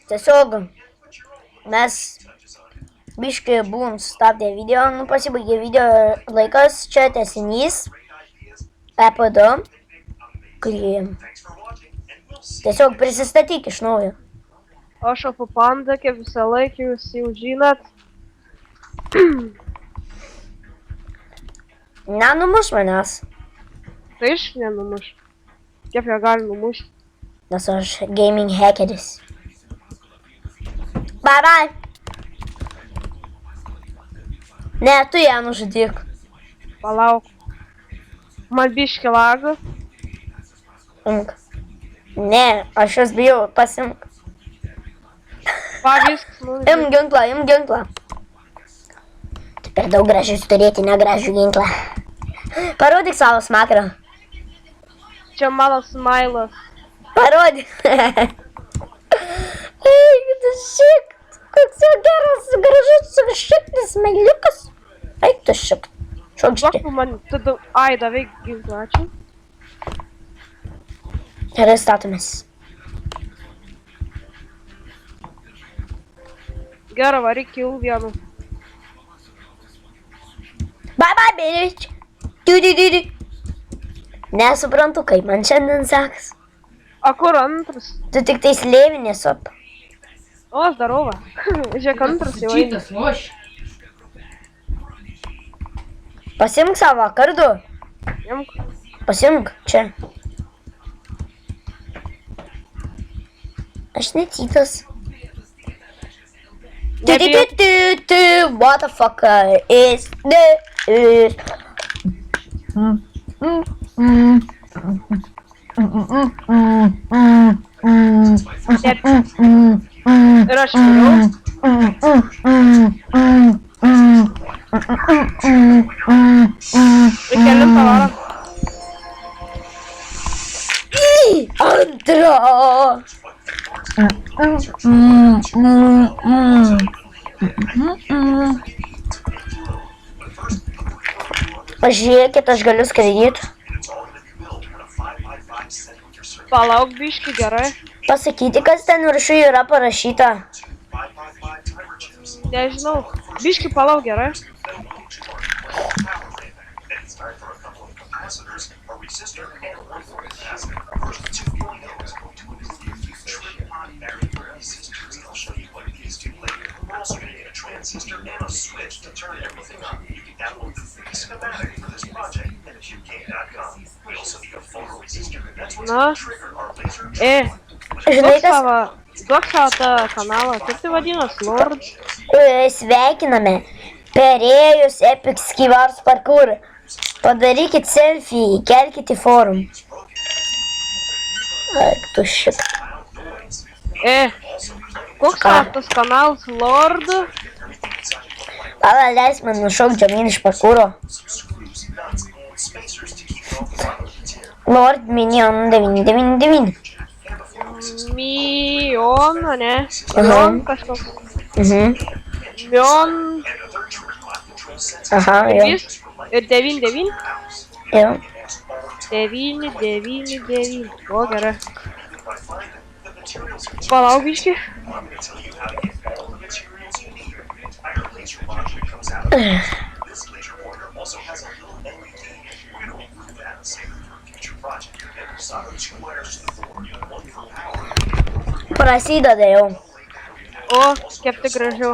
Tiesiog mes biškai buvom sustabdę video, pasibaigė video laikas, čia tęsinys EP2, kurį tiesiog prisistatyk iš naujo. Aš Apu Panda, kaip visą laiką, jūs jau žinot. Nenumuš manęs, Tai iš nenumuš. Kaip ją gali numušti? nes aš gaming hackeris. Bye bye. Ne, tu ją nužudyk. Palauk. Man biški laga. Imk. Ne, aš jos bijau, pasimk. Va, viskas, Imk ginklą, imk ginklą. Tu per daug gražius turėti negražų ginklą. Parodyk savo smakrą. Čia mano smailas. Parodyk. Ei, tu šik. Koks jau geras, gražus šiknis smiliukas. Eik tu šik. Šokšti. Duok man, tada, ai, davai ginklą, ačiū. Gerai statomės. Gerai, varyk kill vienu. Bye bye, bitch. Du. Nesuprantu, kaip man šiandien sekas. A kur antras? Tu tik tai slėvinės op. O, zdarova. Žiūrėk, antras jau eina. Čytas, loš. Pasimk savo kardu. Imk. Pasimk čia. Aš netytas. What the fuck is this? Ir aš vėliau. Ir kelintą varą. Antra! Pažiūrėkit, aš galiu skraidyti. Palauk biški, gerai. Pasakyti, kas ten viršui yra parašyta. Nežinau. Biški palauk, gerai. Na. Žinai, kas? Duok savo tą kanalą. Kaip tai vadinas? Lord? Sveikiname. Perėjus Epic Skivars parkour. Padarykit selfie, kelkit į forum. Eik tu šit. Koks tavo tas kanalas? Lord? Pala, leis man nušauk žemyn iš parkouro. Lord Minion 999. Mion, ne? Mion kažkoks. Mion. Aha, jo. Ir 99? Jo. 999. O, gerai. Palauk biški. Prasideda jau. O, kaip tai gražiau.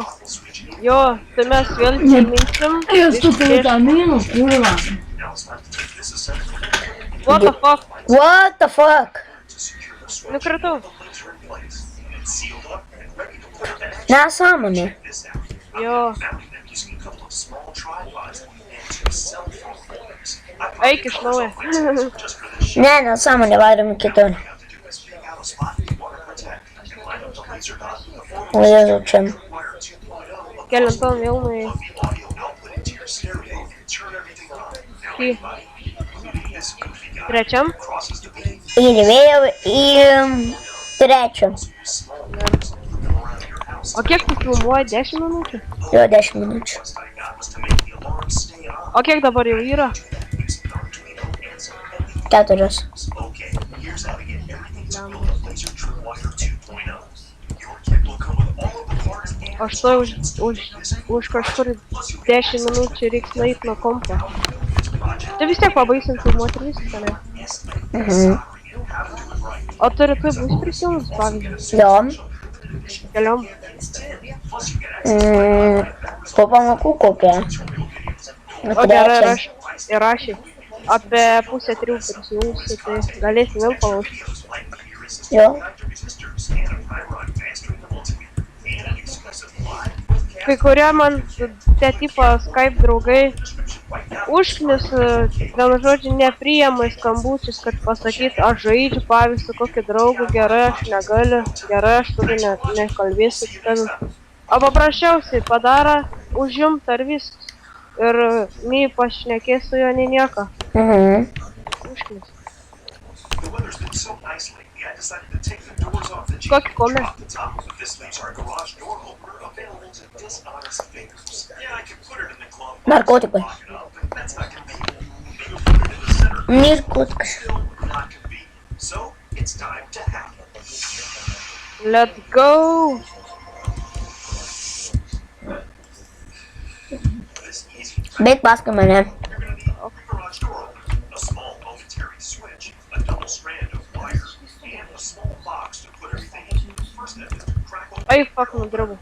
Jo, tai mes vėl neminsim. Esu tu vitaminu, kurva. What the fuck? What the fuck? Nukritau. Nesąmonė. Jo. Eik iš naujo. Ne, nesąmonė, varom kitur. O Jėzau, čia. Kelintom vėl nuėjai. Trečiam? Įrivėjau į trečią. O kiek tu filmuoji? 10 minučių? Jo, 10 minučių. O kiek dabar jau yra? 4. Aš to už kažkur 10 minučių reiks nueit nuo kompo. Tai vis tiek pabaisim filmuoti ir viską, ne? O tu rytoj bus prisijungus, pavyzdžiui, Jo. keliom. Po pamokų kokią. O gerai, įrašy. Apie 2:30 prisijungsi, tai galėsi vėl palaužti. Jo. Kai kurie man tie tipo Skype draugai užknis, vienu žodžiu, nepriima skambučius, kad pasakyt, aš žaidžiu, pavyzdžiui, su kokiu draugu, gerai, aš negaliu, gerai, aš turiu nekalbėsiu su tavim. O paprasčiausiai padara, užimt ar viskas. Ir nei pašnekės su juo, nei nieko. Užknis. Kokį komę? Наркотикой. Наркотикой. Let's go! Bėk paskui mane. Ai, fuck, nudirbu.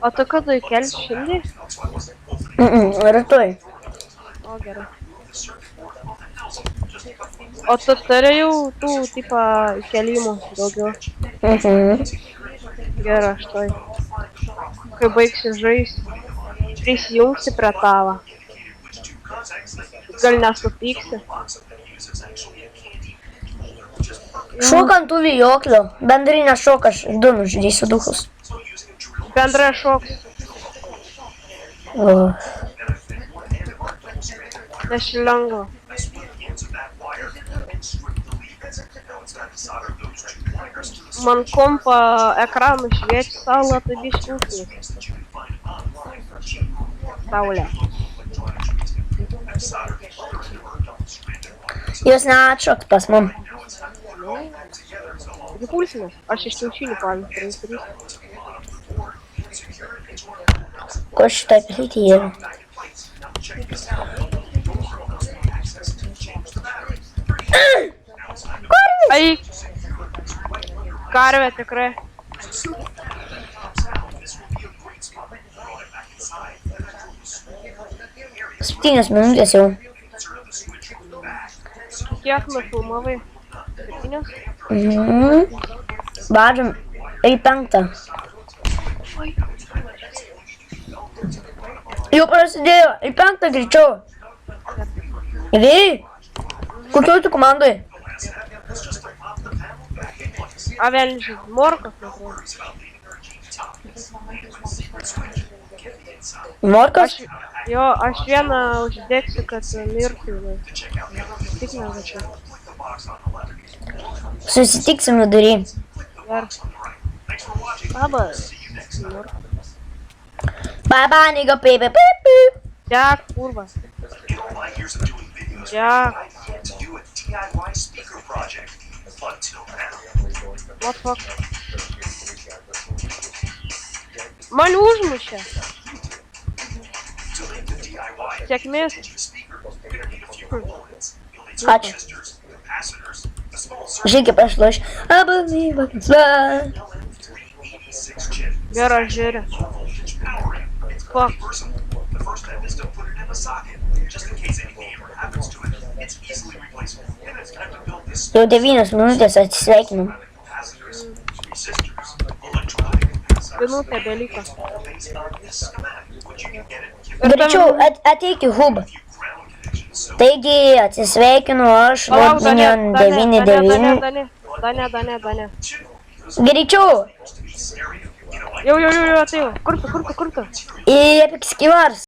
O tu kada įkelsi šiandien? Rytoj. O, gerai. O tu turi jau tų, tipo, įkelimų daugiau? Gerai, aš toj. Kai baigsi žaisti, prisijungsi prie tavo. Gal nesupyksi? Šok ant tų vijoklių. Bendrai nešok, aš du nužudysiu duchus. Bendrai šoks. Nešilengva. Man kompa ekranu šviečia saulė, tai biškį ūknis. Saulė. Jūs neatšoks pas mum. Repulsinas. Aš iš kiaušinių pavyzdžiui. Ko šitoj plytė yra? Ai! Karvė tikrai. 7 minutės jau. Kiek nufilmavai? 7? Badžiam į 5. Jau prasidėjo, į 5 greičiau. Gerai? Kokioj tu komandoj? Avelnišis morkas, netrau. Morkas? Jo, aš vieną uždėksiu, kad mirtų. Tik nevačiau. Susitiksim vidury. Dar. Labas. Bye bye, nigga, baby, baby. Dek, kurva. Dek. What fuck? Man užmušė. Sėkmės. Ačiū. Žygį prašluš. Abamyva, kansla. Gerai, žiūri. Fuck. Jau 9 minutės atsisveikinam. Minutė beliko. Greičiau, ateik į hubą. Taigi, atsisveikinu aš, Palauk, Lodminion 99. Dane. Greičiau, Jau, atėjau. Kur tu? į Epic Skivars.